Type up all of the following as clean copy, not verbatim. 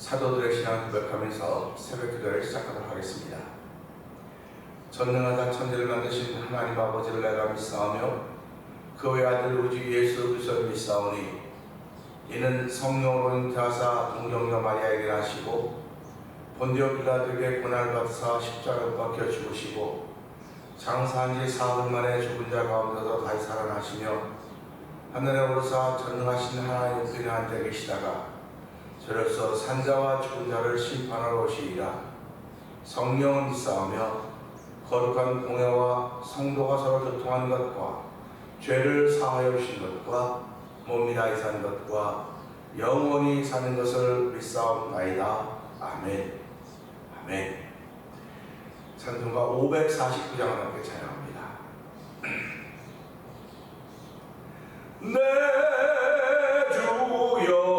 사도들의 신앙을 고백하면서 새벽기도를 시작하도록 하겠습니다. 전능하다 천지를 만드신 하나님 아버지를 내가 믿사오며 그 외아들 우주 예수 그리스도를 믿사오니 이는 성령으로 잉태하사 동정녀 마리아에게 나시고 본디오 빌라도에게 고난을 받으사 십자가에 박혀 죽으시고 장사한 지 사흘 만에 죽은 자 가운데서 다시 살아나시며 하늘에 오르사 전능하신 하나님 우편에 앉아 계시다가 저로서 산자와 죽은 자를 심판하러 오시리라. 성령을 믿사오며 거룩한 공회와 성도가 서로 교통하는 것과 죄를 사하여 주신 것과 몸이 다시 사는 것과 영원히 사는 것을 믿사옵나이다. 아멘. 아멘. 찬송가 549장을 함께 찬양합니다. 내 주여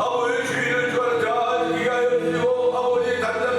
아버지 주인을 주하는 자, 기가 여주시고 아버지 단장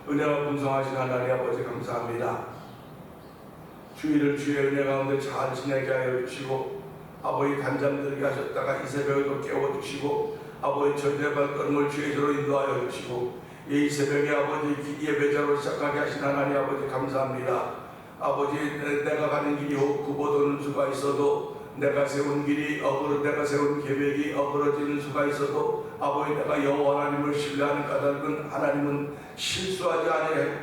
은혜가 풍성하신 하나님 아버지 감사합니다. 주일을 주의 은혜 가운데 잘 지내게 하여 주시고 아버지 간잠들게 하셨다가 이 새벽에도 깨워주시고 아버지 절대반 끊임을 주의 저로 인도하여 주시고 이 새벽에 아버지 예배자로 시작하게 하신 하나님 아버지 감사합니다. 아버지 내가 가는 길이 굽어도는 수가 있어도 내가 세운 길이 내가 세운 계획이 어그러지는 수가 있어도 아버지 내가 여호와 하나님을 신뢰하는 까닭은 하나님은 실수하지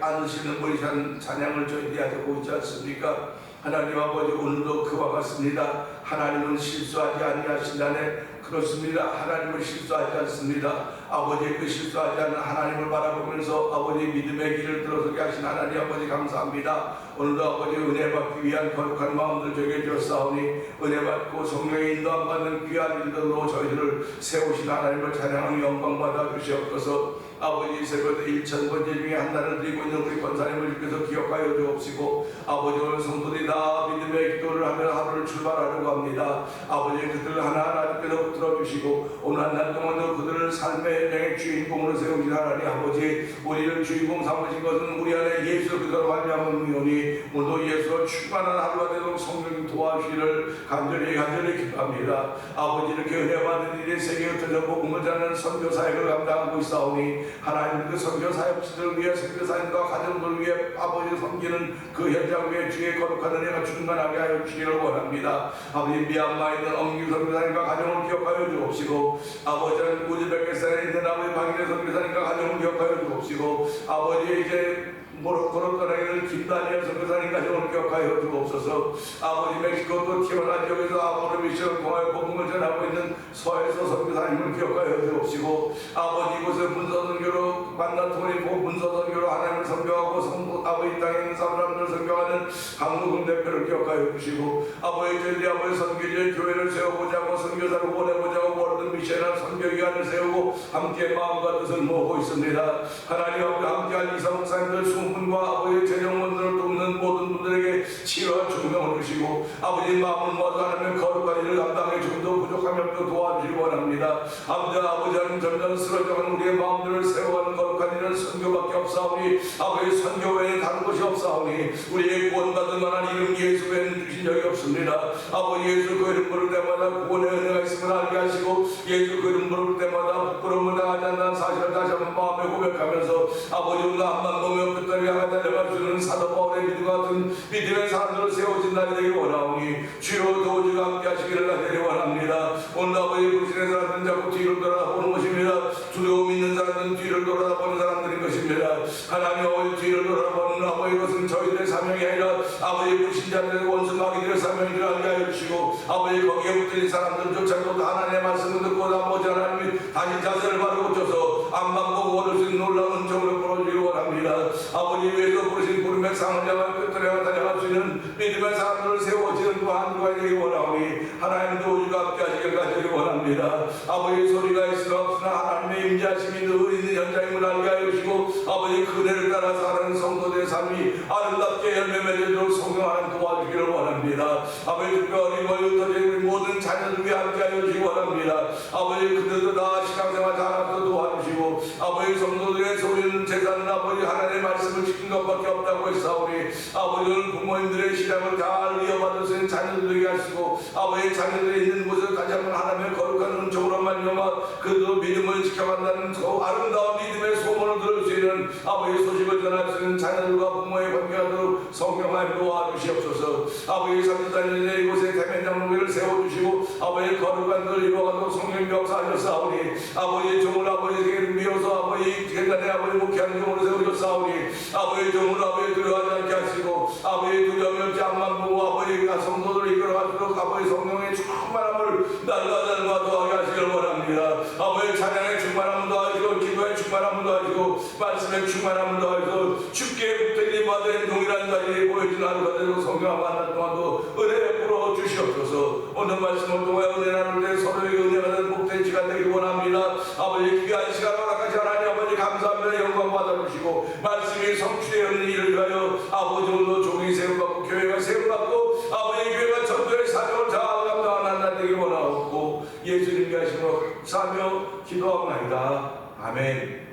않으시는 분이란 찬양을 저희들이 하고 있지 않습니까? 하나님 아버지 오늘도 그와 같습니다. 하나님은 실수하지 아니하신다네. 그렇습니다. 하나님은 실수하지 않습니다. 아버지 그 실수하지 않는 하나님을 바라보면서 아버지 믿음의 길을 들어서게 하신 하나님 아버지 감사합니다. 오늘도 아버지 은혜 받기 위한 거룩한 마음들 저에게 주었사오니 은혜 받고 성령의 인도함 받는 귀한 일들로 저희들을 세우신 하나님을 찬양하며 영광 받아 주시옵소서. 아버지 새벽 1000번째 중에 한 날을 드리고 있는 우리 권사님을 주께서 기억하여 주옵시고 아버지 오늘 성도들이 다 믿음의 기도를 하며 하루를 출발하려고 합니다. 아버지 그들을 하나하나 주께서 들어주시고 오늘 한 날 동안도 그들을 삶의 현장의 주인공으로 세우신 하나님 아버지 우리를 주인공 삼으신 것은 우리 안에 예수 그리스도로 말미암음이오니 오늘도 예수로 충만한 하루가 되도록 성령님 도와주시기를 간절히 기도합니다. 아버지 이렇게 은혜 받은 일이 세계에 흩어져 복음을 전하는 선교 사역을 감당하고 있사오니 하나님 그 선교 사역지들을 위해 선교사님과 가정들을 위해 아버지 섬기는 그 현장 위에 주의 거룩한 은혜가 충만하게 하여 주시기를 원합니다. 아버지 미얀마에 있는 엄규 선교사님과 가정을 기억하여 주옵시고 아버지는 우즈베키스탄에 있는 아버지 박인혜 선교사님과 가정을 기억하여 주옵시고 아버지 이제 모로코로 떠나 있는 김다니엘 선교사님 가정을 기억하여 주옵소서. 아버지 멕시코 또 티오나 지역에서 아모르 미션 공화의 복음을 전하고 있는 서해서 선교사님을 기억하여 주옵시고 아버지 이곳에 문서선교로 만나통이 문서선교로 하나님을 선교하고 아버지 땅에 있는 사람들을 선교하는 강무금 대표를 기억하여 주시고 아버지 저희 아버지 선교지의 교회를 세워보자고 선교사를 보내보자고 월드 미션을 선교기관을 세우고 함께 마음과 뜻을 모으고 있습니다. 하나님 아버지 함께한 이사 목사님들 분과 아버지의 재정원들을 돕는 모든 분들에게 치유와 중명을 주시고 아버지 마음을 모아서 하나님의 거룩한 일을 감당해 조금도 부족함이 없도록 도와주시기 원합니다. 아버지 하나님 점점 쓰러져가는 우리의 마음들을 세워가는 거룩한 일은 선교밖에 없사오니 아버지 선교 외에 다른 것이 없사오니 우리의 구원받을 만한 이름 예수 외에는 주신 적이 없습니다. 아버지 예수 그 이름 부를 때마다 구원의 은혜가 있음을 알게 하시고 예수 그 이름 부를 때마다 부끄러움을 당하지 않는 사실을 다시 한번 마음에 고백하면서 아버지 우리가 한만 보면 끝까지 향해 달려가주는 사도 바울의 믿음 같은 믿음의 사람들을 세워진 날이 되길 원하오니 주여 도우주가 함께 하시기를 간절히 원합니다. 오늘 아버지 불신의 사람들은 자꾸 뒤를 돌아보는 것입니다. 두려움 있는 사람들은 뒤를 돌아보는 사람들인 것입니다. 하나님 아버지 뒤를 돌아보는 아버지 것은 저희들의 사명이 아니라 아버지 불신자들의 원수 마귀들의 사명이 알게 하여 주시고 아버지 거기에 붙들린 사람들조차도 하나님의 말씀을 듣고 아버지 하나님이 다시 자세를 바로 고쳐서 앞만 보고 얻을 수 있는 놀라운 은총을 풀어주기를 원합니다. 아버지 위에서 부르신 부름의 상을 향하여 끝들에 달려갈 수 있는 믿음의 사람들을 세워지는 또한 누가 되기 원하오니 하나님도 우리가 함께 하시길 간절히 원합니다. 아버지 소리가 있으나 없으나 하나님의 임재하심이 늘 있는 현장임을 알게 하여 주시고 아버지 그대를 따라 사는 성도들의 삶이 아름답게 열매 맺도록 성령하는 도와주기를 원합니다. 아버지 특별히 흩어진 우리 모든 자녀들 위해 함께 하여 주시기 원합니다. 아버지 그들도 다 신앙생활 잘하도록 도와주시고 아버지 성도들의 소유는 재산은 아버지 하나님의 말씀을 지킨 것밖에 없다고 했사오니 아버지 오늘 부모님들의 신앙을 잘 이어받을 수 있는 자녀들에게 하시고 아버지 자녀들이 있는 곳에서 다시 한번 하나님의 거룩한 은총으로 말미암아 그들도 믿음을 지켜간다는 그 아름다운 믿음의 소문을 들을 수 있는 아버지 소식을 전할 수 있는 자녀들과 부모의 관계하도록 성령하여 도와주시옵소서. 아버지 34년에 이곳에 대면장로회를 세워주시고 아버지 거룩한 들 이루어가도록 성령 역사하셨사오니 아버지 종을 아버지에게 미워서 아버지 계단에 아버지 목회하는 종으로 세우셨사오니 아버지 종을 아버지 두려워하지 않게 하시고 아버지 두려움이 없지 않만 보고 아버지가 성도들을 이끌어가도록 아버지 성령의 충만함을 날마다 더하게 하시기를 원합니다. 아버지 찬양의 충만함을 더하시고 기도의 충만함을 더하시고 말씀의 충만함을 더하시고 주께 붙들림 받은 동일한 자리에 보여진 하루가 되도록 성령과 만난 동안도 은혜 베풀어 주시옵소서. 오늘 말씀을 통하여 은혜 나눌 때 서로에게 은혜가 되는 복된 시간 되길 원합니다. 아버지 귀한 시간 허락하시 하나님 아버지 감사합니다. 영광 받아주시고 말씀이 성취되었는 일을 위하여 아버지 오늘도 종이 세움받고 교회가 세움받고 아버지 교회가 전도의 사명을 잘 감당하는 날 되길 원하옵고 예수님께 하시고 사며 기도하옵나이다. 아멘.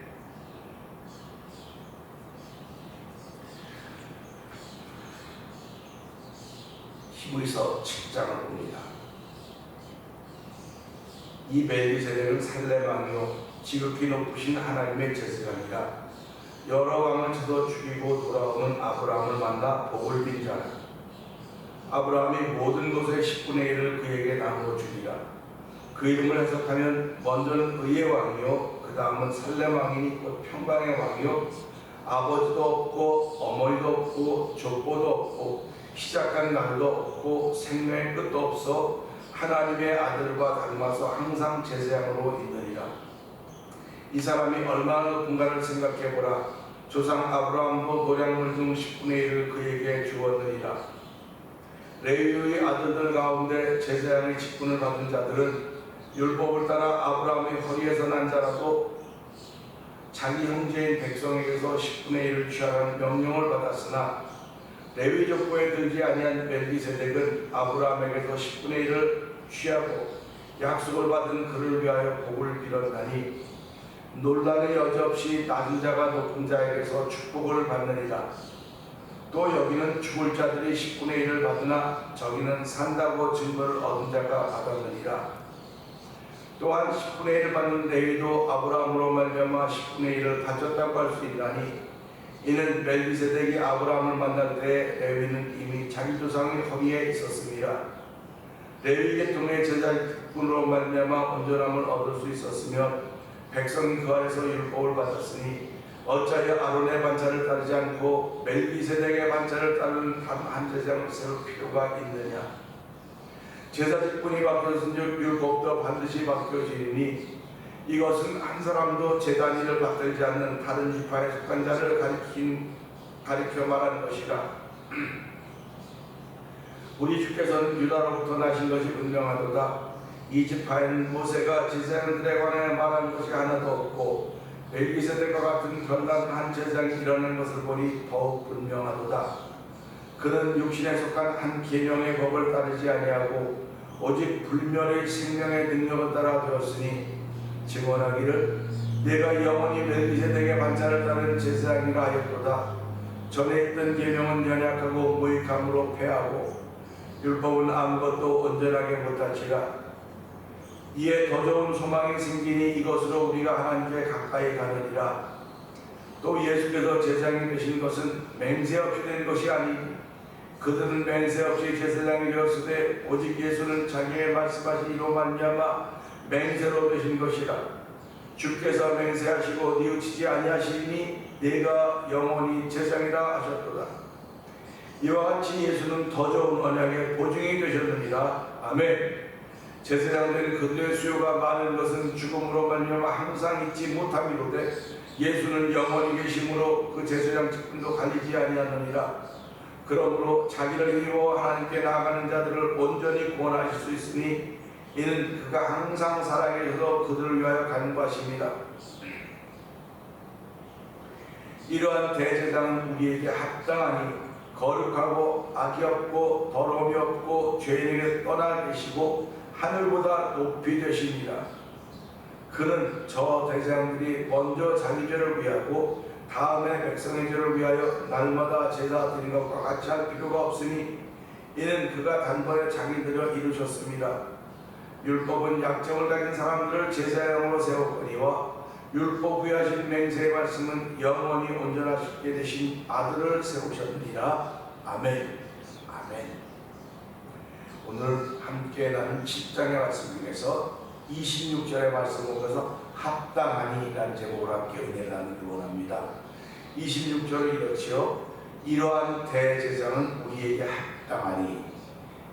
히브리서 7장을 봅니다. 이 멜기세덱은 살렘 왕이요 지극히 높으신 하나님의 제사장이라. 여러 왕을 쳐서 죽이고 돌아오는 아브라함을 만나 복을 빈 자라. 아브라함이 모든 것의 10분의 1을 그에게 나누어 주리라. 그 이름을 해석하면 먼저는 의의 왕이요 그 다음은 살렘 왕이니 곧 평강의 왕이요 아버지도 없고 어머니도 없고 족보도 없고 시작한 날도 없고 생명의 끝도 없어 하나님의 아들과 닮아서 항상 제사장으로 있느니라. 이 사람이 얼마나 높은가를 생각해보라. 조상 아브라함도 노량물 중 10분의 1을 그에게 주었느니라. 레위의 아들들 가운데 제사장의 직분을 받은 자들은 율법을 따라 아브라함의 허리에서 난 자라도 자기 형제인 백성에게서 10분의 1을 취하라는 명령을 받았으나 레위 족보에 들지 아니한 멜기세덱은 아브라함에게서 10분의 1을 취하고 약속을 받은 그를 위하여 복을 빌었나니 논란의 여지없이 낮은 자가 높은 자에게서 축복을 받느니라. 또 여기는 죽을 자들이 10분의 1을 받으나 저기는 산다고 증거를 얻은 자가 받았느니라. 또한 10분의 1을 받는 레위도 아브라함으로 말미암아 10분의 1을 가졌다고 할 수 있나니 이는 멜기세덱이 아브라함을 만날 때 레위는 이미 자기 조상의 허리에 있었습니다. 레위 계통의 제사직분으로 말미암아 온전함을 얻을 수 있었으며 백성이 그 안에서 율법을 받았으니 어찌하여 아론의 반차를 따르지 않고 멜기세덱의 반차를 따르는 단 한 제사장을 세울 필요가 있느냐. 제사직분이 바뀌었은즉 율법도 반드시 바뀌어지니 이것은 한 사람도 제단 일을 받들지 않는 다른 지파에 속한 자를 가리켜 말하는 것이라. 우리 주께서는 유다로부터 나신 것이 분명하도다. 이 지파에는 모세가 제사장들에 관해 말한 것이 하나도 없고 멜기세덱과 같은 변단 한 제사장이 일어난 것을 보니 더욱 분명하도다. 그는 육신에 속한 한 계명의 법을 따르지 아니하고 오직 불멸의 생명의 능력을 따라 되었으니 증언하기를 내가 영원히 멜기세덱의 반차를 따르는 제사장이라 하였도다. 전에 있던 계명은 연약하고 무익함으로 패하고 율법은 아무것도 온전하게 못할지라. 이에 더 좋은 소망이 생기니 이것으로 우리가 하나님께 가까이 가느니라. 또 예수께서 제사장이 되신 것은 맹세 없이 된 것이 아니니 그들은 맹세 없이 제사장이 되었으되 오직 예수는 자기의 말씀하신 이로 말미암아 맹세로 되신 것이라. 주께서 맹세하시고 뉘우치지 아니하시니 내가 영원히 제사장이라 하셨도다. 이와 같이 예수는 더 좋은 언약의 보증이 되셨느니라. 아멘. 제사장된 그들의 수요가 많은 것은 죽음으로 말미암아 항상 잊지 못함이로되 예수는 영원히 계심으로 그 제사장 직분도 갈리지 아니하느니라. 그러므로 자기를 이루어 하나님께 나아가는 자들을 온전히 구원하실 수 있으니 이는 그가 항상 살아계셔서 그들을 위하여 간구하십니다. 이러한 대제사장은 우리에게 합당하니 거룩하고 악이 없고 더러움이 없고 죄인에게 떠나 계시고 하늘보다 높이 되십니다. 그는 저 대제사장들이 먼저 자기 죄를 위하고 다음에 백성의 죄를 위하여 날마다 제사 드린 것과 같이 할 필요가 없으니 이는 그가 단번에 자기들을 이루셨습니다. 율법은 약점을 가진 사람들을 제사장으로 세웠거니와 율법 위에 하신 맹세의 말씀은 영원히 온전하시게 되신 아들을 세우셨느니라. 아멘. 아멘. 오늘 함께 나눈 10장의 말씀 중에서 26절의 말씀을 보면서 합당하니 라는 제목으로 함께 은혜를 나누기 원합니다. 26절은 이렇지요. 이러한 대제사장은 우리에게 합당하니,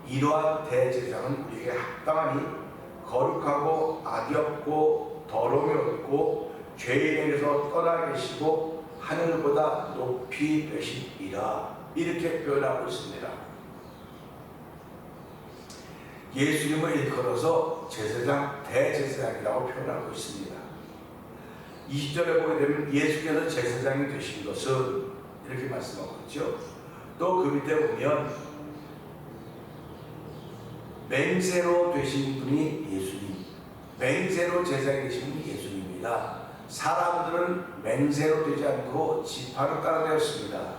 이러한 대제사장은 우리에게 합당하니 거룩하고 악이 없고 더러움이 없고 죄인에게서 떠나 계시고 하늘보다 높이 되시리라. 이렇게 표현하고 있습니다. 예수님을 일컬어서 제사장, 대제사장이라고 표현하고 있습니다. 20절에 보게 되면 예수께서 제사장이 되신 것은 이렇게 말씀하고 있죠. 또 그 밑에 보면 맹세로 되신 분이 예수님, 맹세로 제사장이 되신 분이 예수님입니다. 사람들은 맹세로 되지 않고 지파로 따라 되었습니다.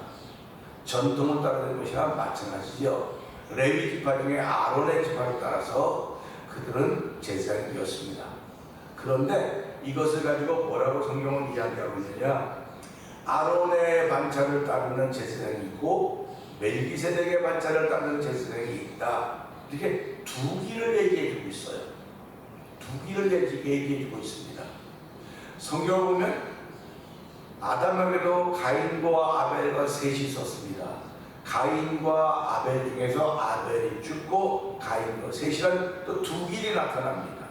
전통을 따라 되는 것이랑 마찬가지죠. 레위 지파 중에 아론의 지파를 따라서 그들은 제사장이 되었습니다. 그런데 이것을 가지고 뭐라고 성경은 이야기하고 있느냐, 아론의 반차를 따르는 제사장이 있고 멜기세덱의 반차를 따르는 제사장이 있다. 이렇게 두 길을 얘기해주고 있어요. 두 길을 얘기해주고 있습니다. 성경을 보면 아담에게도 가인과 아벨과 셋이 있었습니다. 가인과 아벨 중에서 아벨이 죽고 가인과 셋이란 또 두 길이 나타납니다.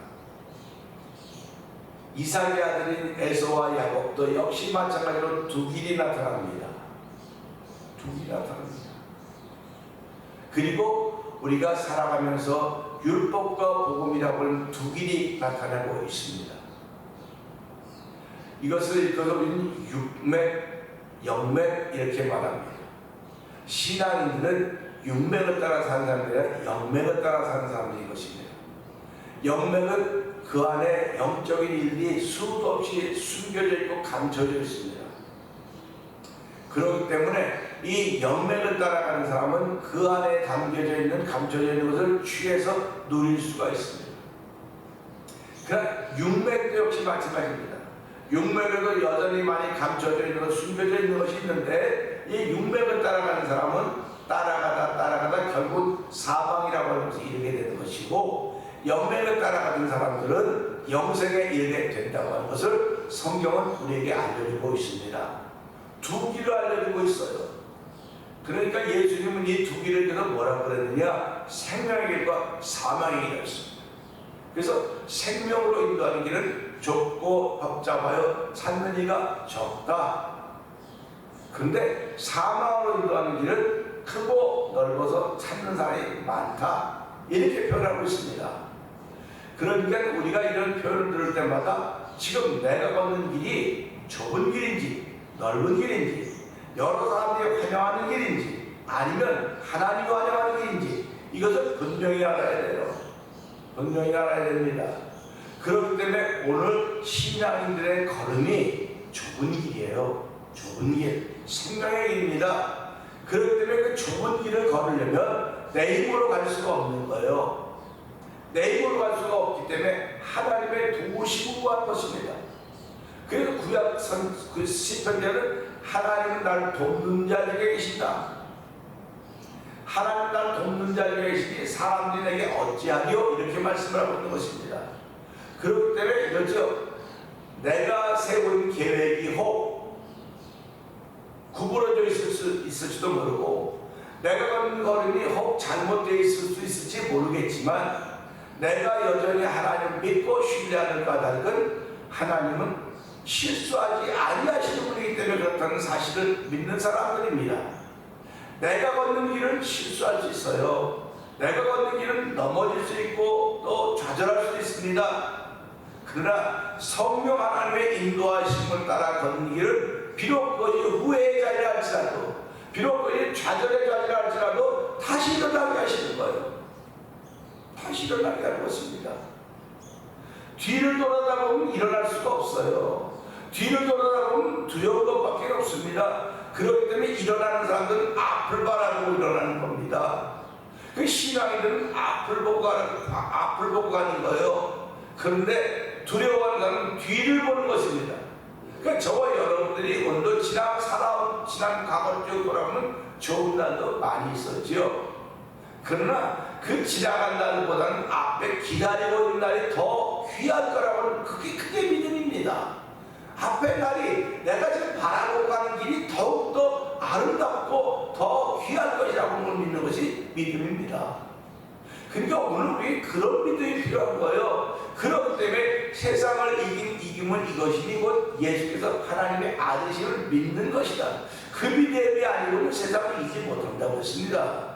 이삭의 아들인 에서와 야곱도 역시 마찬가지로 두 길이 나타납니다. 두 길이 나타납니다. 그리고 우리가 살아가면서 율법과 복음이라고 하는 두 길이 나타나고 있습니다. 이것을 읽어서 우리는 육맥, 영맥 이렇게 말합니다. 신앙인들은 육맥을 따라 사는 사람이 아니라 영맥을 따라 사는 사람인 것입니다. 영맥은 그 안에 영적인 일이 수도 없이 숨겨져 있고 감춰져 있습니다. 그렇기 때문에 이 영맥을 따라가는 사람은 그 안에 담겨져 있는, 감춰져 있는 것을 취해서 누릴 수가 있습니다. 그러나 육맥도 역시 마찬가지입니다. 육맥에도 여전히 많이 감춰져 있는 것, 숨겨져 있는 것이 있는데, 이 육맥을 따라가는 사람은 따라가다 결국 사망이라고 하는 것에 이르게 되는 것이고, 영맥을 따라가는 사람들은 영생에 이르게 된다고 하는 것을 성경은 우리에게 알려주고 있습니다. 두 길을 알려주고 있어요. 그러니까 예수님은 이 두 길을 그래서 뭐라고 그랬느냐, 생명의 길과 사망의 길을 했습니다. 그래서 생명으로 인도하는 길은 좁고 복잡하여 찾는 이가 적다. 그런데 사망으로 인도하는 길은 크고 넓어서 찾는 사람이 많다. 이렇게 표현하고 있습니다. 그러니까 우리가 이런 표현을 들을 때마다 지금 내가 걷는 길이 좁은 길인지 넓은 길인지, 여러 사람들이 환영하는 길인지, 아니면 하나님이 환영하는 길인지, 이것을 분명히 알아야 돼요. 분명히 알아야 됩니다. 그렇기 때문에 오늘 신앙인들의 걸음이 좁은 길이에요. 좁은 길, 생명의 길입니다. 그렇기 때문에 그 좁은 길을 걸으려면 내 힘으로 갈 수가 없는 거예요. 내 힘으로 갈 수가 없기 때문에 하나님의 도우심을 구한 것입니다. 그래서 구약 그 시편자는 하나님은 나를 돕는 자 중에 계신다. 하나님 나를 돕는 자 중에 계시니 사람들이 내게 어찌하리요? 이렇게 말씀을 하고 있는 것입니다. 그렇기 때문에 이렇죠. 내가 세운 계획이 혹 구부러져 있을지도 모르고, 내가 걷는 걸음이 혹 잘못되어 있을 수 있을지 모르겠지만, 내가 여전히 하나님 믿고 신뢰하는 까닭은 하나님은 실수하지 아니하시는 분이기 때문에 그렇다는 사실을 믿는 사람들입니다. 내가 걷는 길은 실수할 수 있어요. 내가 걷는 길은 넘어질 수 있고 또 좌절할 수 있습니다. 그러나 성령 하나님의 인도하심을 따라 걷는 길은 비록 그것이 후회의 자리라 할지라도, 비록 그것이 좌절의 자리라 할지라도 다시 일어나게 하시는 거예요. 다시 일어나게 하는 것입니다. 뒤를 돌아다 보면 일어날 수가 없어요. 뒤를 돌아다 보면 두려운 것밖에 없습니다. 그렇기 때문에 일어나는 사람들은 앞을 바라보고 일어나는 겁니다. 그 신앙인들은 앞을 보고 가는 거예요. 그런데 두려워하는 사람은 뒤를 보는 것입니다. 그러니까 저와 여러분들이 오늘도 지난 과거를 쭉 돌아보면 좋은 날도 많이 있었지요. 그러나 그 지나간 날보다는 앞에 기다리고 있는 날이 더 귀할 거라고는 그게 크게 믿음입니다. 앞에 날이 내가 지금 바라고 가는 길이 더욱더 아름답고 더 귀할 것이라고 믿는 것이 믿음입니다. 그러니까 오늘 우리 그런 믿음이 필요한 거예요. 그렇기 때문에 세상을 이김은 이것이니 곧 예수께서 하나님의 아들이심을 믿는 것이다. 그 믿음이 아니고는 세상을 이기지 못한다고 했습니다.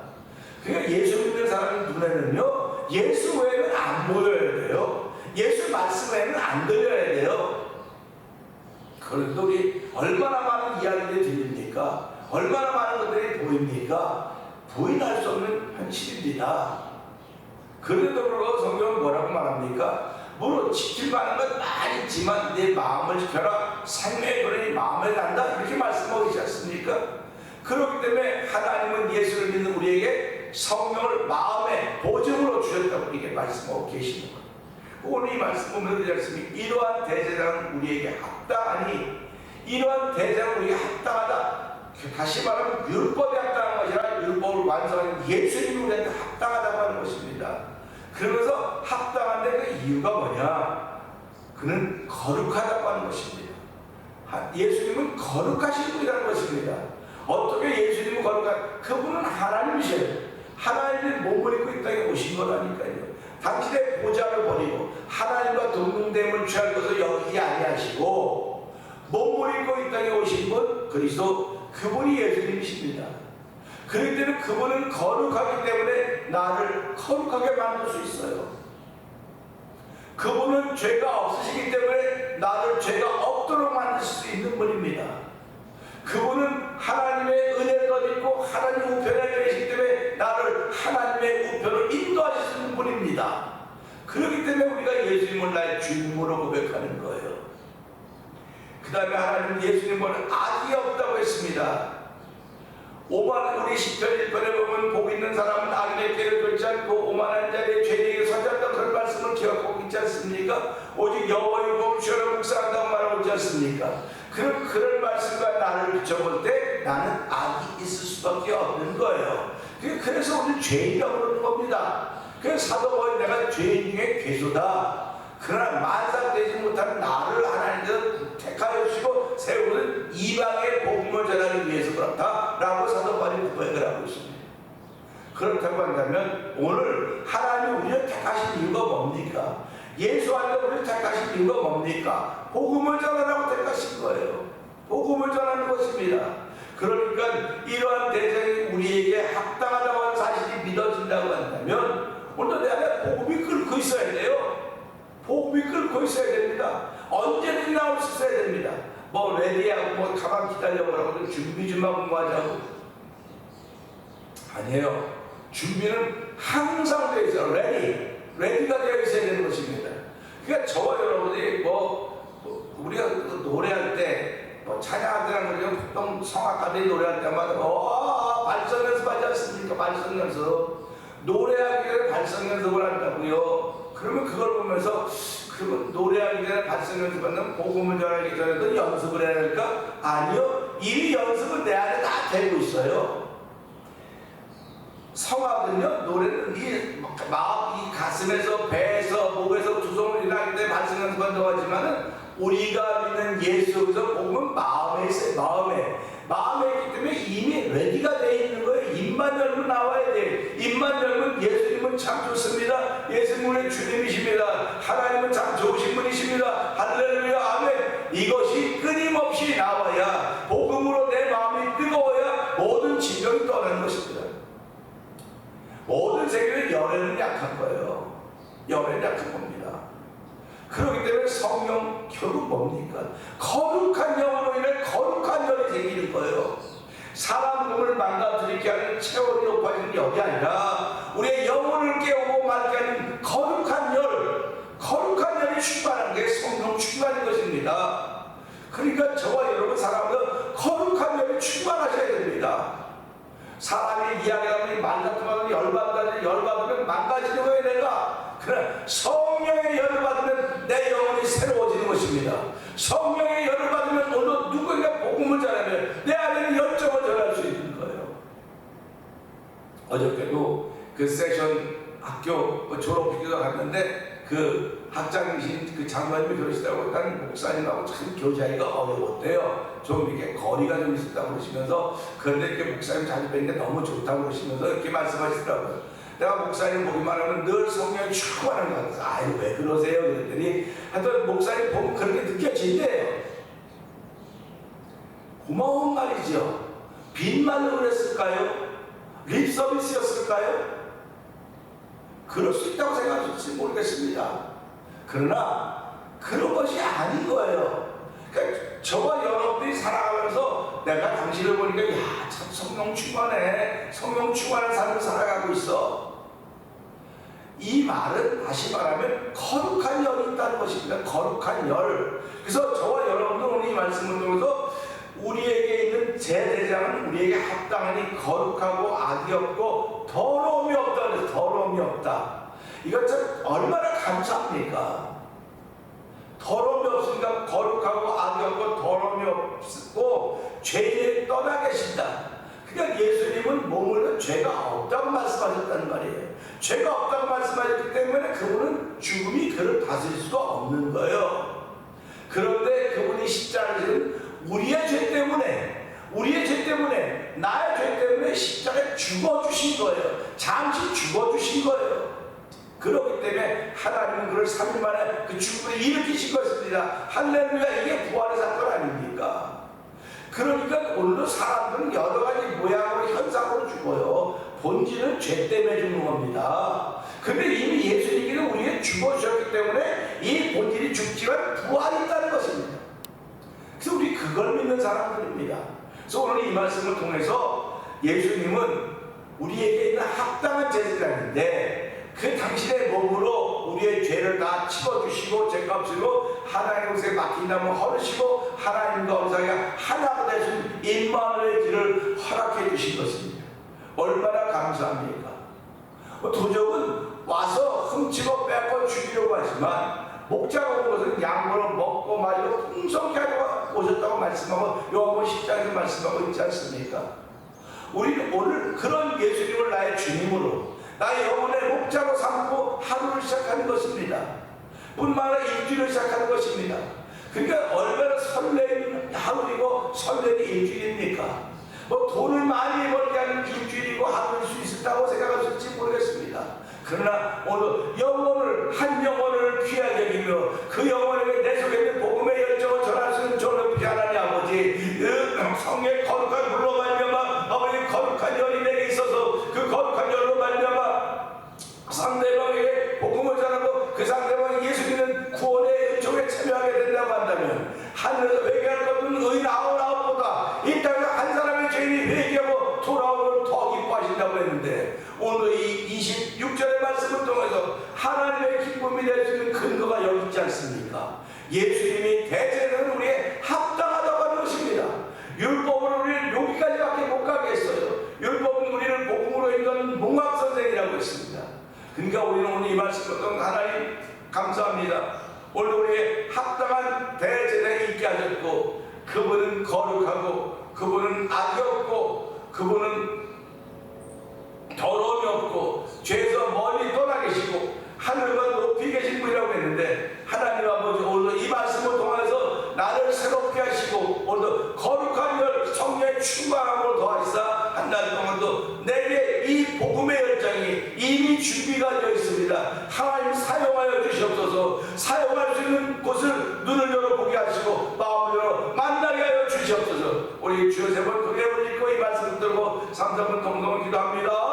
그러니까 예수 믿는 사람 눈에는요, 예수 외에는 안 보여야 돼요. 예수 말씀 외에는 안 들려야 돼요. 그런데 우리 얼마나 많은 이야기들이 들립니까? 얼마나 많은 것들이 보입니까? 부인할 수 없는 현실입니다. 그래도 불구하고 성경은 뭐라고 말합니까? 물론 지킬 만한 건 많이 있지만 내 마음을 지켜라. 생명의 근원이 마음에 난다. 이렇게 말씀하고 있지 않습니까? 그렇기 때문에 하나님은 예수를 믿는 우리에게 성령을 마음의 보증으로 주셨다고 이렇게 말씀하고 계시는 거예요. 오늘 이 말씀 보면 그렇지 않습니까? 이러한 대제사장은 우리에게 합당하니, 이러한 대제사장은 우리에게 합당하다. 다시 말하면 율법에 합당한 것이 아니라 율법을 완성하는 예수님이 우리한테 합당하다고 하는 것입니다. 그러면서 합당한데 그 이유가 뭐냐? 그는 거룩하다고 하는 것입니다. 예수님은 거룩하신 분이라는 것입니다. 어떻게 예수님은 거룩한? 그분은 하나님이셔요. 하나님의 몸을 입고 이 땅에 오신 거라니까요. 당신의 보좌를 버리고 하나님과 동등됨을 취할 것을 여기지 아니하시고 몸을 입고 이 땅에 오신 분 그리스도, 그분이 예수님이십니다. 그렇기 때문에 그분은 거룩하기 때문에 나를 거룩하게 만들 수 있어요. 그분은 죄가 없으시기 때문에 나를 죄가 없도록 만드실 수 있는 분입니다. 그분은 하나님의 은혜를 얻고 하나님 우편에 계시기 때문에 나를 하나님의 우편으로 인도하실 수 있는 분입니다. 그렇기 때문에 우리가 예수님을 나의 주님으로 고백하는 거예요. 그 다음에 하나님 예수님은 악이 없다고 했습니다. 우리 시편 1편에 보면 복 있는 사람은 악인의 길을 걷지 않고 오만한 자리에 죄인에게 서지 않다, 그런 말씀을 기억하고 있지 않습니까? 오직 여호와의 율법을 주야로 묵상한다고 말하고 있지 않습니까? 그런 말씀과 나를 비춰볼 때 나는 악이 있을 수밖에 없는 거예요. 그래서 우리는 죄인이라고 그러는 겁니다. 그래서 사도 바울이 내가 죄인 중에 괴수다. 그러나 만삭되지 못한 나를 하나님께서 택하여 주시고 세우는 이방의 복음을 전하기 위해서 그렇다 라고 사도 바울이 고백을 하고 있습니다. 그렇다고 한다면 오늘 하나님이 우리를 택하신 이유가 뭡니까? 예수 안에서 우리를 택하신 이유가 뭡니까? 복음을 전하라고 택하신 거예요. 복음을 전하는 것입니다. 그러니까 이러한 대상이 우리에게 합당하다고 하는 사실이 믿어진다고 한다면 오늘 내 안에 복음이 끓고 있어야 돼요. 복음이 끓고 있어야 됩니다. 언제든지 나올 수 있어야 됩니다. 뭐 레디하고 뭐 가만 기다려보라고 준비 좀 하고 뭐 하자고. 아니에요. 준비는 항상 되어 있어요. 레디가 되어 있어야 되는 것입니다. 그러니까 저와 여러분들이 우리가 노래할 때 찬양할 때는 우리가 보통 성악가들이 노래할 때마다 발성 연습하지 않습니까? 발성 연습. 노래하기 전에 발성 연습을 한다고요. 그러면 그걸 보면서 그러면 노래하기 전에 발성 연습하는 복음을 전하기 전에도 연습을 해야 할까? 아니요. 이미 연습은 내 안에 다 되고 있어요. 성악은요, 노래는 이 가슴에서, 배에서, 목에서 두성을 일어나기 때문에 발성 연습한다고 하지만은 우리가 믿는 예수에서 복음은 마음에 있어요. 마음에 있기 때문에 이미 레디가 되어 있는 거예요. 입만 열면 나와야 돼. 입만 열면 예수님은 참 좋습니다. 예수님은 주님이십니다. 하나님은 참 좋으신 분이십니다. 할렐루야, 아멘. 이것이 끊임없이 나와야, 복음으로 내 마음이 뜨거워야 모든 질병이 떠나는 것입니다. 모든 세계는 열에는 약한 거예요. 열에는 약한 겁니다. 그렇기 때문에 성령 결국 뭡니까? 거룩한 영으로 인해 거룩한 열이 생기는 거예요. 사람 몸을 망가뜨리게 하는 체온이 높아지는 열이 아니라 우리의 영혼을 깨우고 맑게 하는 거룩한 열이 충만한 게 성령 충만인 것입니다. 그러니까 저와 여러분 사람은 거룩한 열이 충만하셔야 됩니다. 사람이 이야기하면 말 같은 거는 열받으면 망가지는 거예요. 내가 그러나 성령의 열을 받으면 내 영혼이 새로워지는 것입니다. 성령의 열을 받으면 오늘 누구에게 복음을 전하면 내 안에는 열정을 전할 수 있는 거예요. 어저께도 그 세션 학교 졸업식을 갔는데 그 학장이신 그 장로님이 그러시다고 일단 목사님하고 참 교제하기가 어려웠대요. 좀 이렇게 거리가 좀 있었다고 그러시면서 그런데 이렇게 목사님 자주 뵀는데 너무 좋다고 그러시면서 이렇게 말씀하시더라고요. 내가 목사님 보기만 하면 늘 성령이 충만한 것 같아서 아유 왜 그러세요? 그랬더니 하여튼 목사님 보면 그렇게 느껴진대요. 고마운 말이죠. 빈말로 그랬을까요? 립서비스였을까요? 그럴 수 있다고 생각할지 모르겠습니다. 그러나 그런 것이 아닌 거예요. 그러니까 저와 여러분들이 살아가면서 내가 당신을 보니까 야, 참 성령 충만해. 성령 충만한 삶을 살아가고 있어. 이 말은 다시 말하면 거룩한 열이 있다는 것입니다. 거룩한 열. 그래서 저와 여러분들 오늘 이 말씀을 통해서 우리에게 있는 예수님 제사장은 우리에게 합당하니 거룩하고 악이 없고 더러움이 없다. 그래서 더러움이 없다. 이것 참 얼마나 감사합니까? 더러움이 없으니까 거룩하고 악이 없고 더러움이 없고 죄인을 떠나 계신다. 그러니까 예수님은 몸으로 죄가 없다고 말씀하셨다는 말이에요. 죄가 없다고 말씀하셨기 때문에 그분은 죽음이 그를 다스릴 수가 없는 거예요. 그런데 그분이 십자가에서는 우리의 죄 때문에 나의 죄 때문에 십자가에 죽어주신 거예요. 잠시 죽어주신 거예요. 그렇기 때문에 하나님은 그를 3일 만에 그 죽음을 일으키신 것입니다. 할렐루야. 이게 부활의 사건 아닙니까? 그러니까 오늘도 사람들은 여러 가지 모양으로 현상으로 죽어요. 본질은 죄 때문에 죽는 겁니다. 근데 이미 예수님께서 우리에게 죽어주셨기 때문에 이 본질이 죽지만 부활이 있다는 것입니다. 그래서 우리 그걸 믿는 사람들입니다. 그래서 오늘 이 말씀을 통해서 예수님은 우리에게 있는 합당한 제사장인데 그 당신의 몸으로 우리의 죄를 다 치워주시고 죄값으로 하나님의 것에 맡긴다면 허르시고 하나님과 우리 사이가 하나가 되신 임마누엘의 길을 허락해 주신 것입니다. 얼마나 감사합니까? 도적은 와서 훔치고 뺏고 죽이려고 하지만 목자가 온 것은 양으로 먹고 마시고 풍성케 하려고 오셨다고 말씀하고 요한복음 10장에서 말씀하고 있지 않습니까? 우리는 오늘 그런 예수님을 나의 주님으로 나의 영혼의 목자로 삼고 하루를 시작하는 것입니다. 뿐만 아니라 일주일을 시작하는 것입니다. 그러니까 얼마나 설레는 하루이고 설레는 일주일입니까? 뭐 돈을 많이 벌게 하는 일주일이고 하루일 수 있었다고 생각하실지 모르겠습니다. 그러나 오늘 영혼을 한 영혼을 귀하게 여기며 그 영혼에게 내 속에 있는 복음의 열정을 전할 수 있는 존엄히 하나님 아버지 성령의 거룩한 물로 말미암아 아버지 거룩한 열이 내게 있어서 그 거룩한 열로 말미암아 상대방에게 복음을 전하고 그 상대방이 예수 믿는 구원의 은총에 참여하게 된다고 한다면 하늘에서 회개할 것은 의인 99보다 이 땅에서 한 사람의 죄인이 회개하고 돌아오는 걸 더 기뻐하신다고 했는데 오늘 이 26절의 말씀을 통해서 하나님의 기쁨이 될 수 있는 근거가 여기 있지 않습니까? 예수님이 대제사장은 우리의 합당하다고 하는 것입니다. 율법으로 우리를 여기까지밖에 못 가게 했어요. 율법은 우리를 복음으로 인도하는 몽학선생이라고 했습니다. 그러니까 우리는 오늘 이 말씀을 통해 하나님 감사합니다. 오늘 우리의 합당한 대제사장이 있게 하셨고 그분은 거룩하고 그분은 악이 없고 그분은 더러움이 없고 죄에서 멀리 떠나 계시고 하늘과 높이 계신 분이라고 했는데 하나님 아버지 오늘 이 말씀을 통해서 나를 새롭게 하시고 오늘 거룩한 열 성령의 충만함을 더하시사 한 달 동안도 내게 이 복음의 열정이 이미 준비가 되어 있습니다. 하나님 사용하여 주시옵소서. 사용할 수 있는 곳을 눈을 열어보게 하시고 마음을 열어 만나게 하여 주시옵소서. 우리 주여 세 번 크게 올리고 이 말씀을 들고 3, 4분 동성을 기도합니다.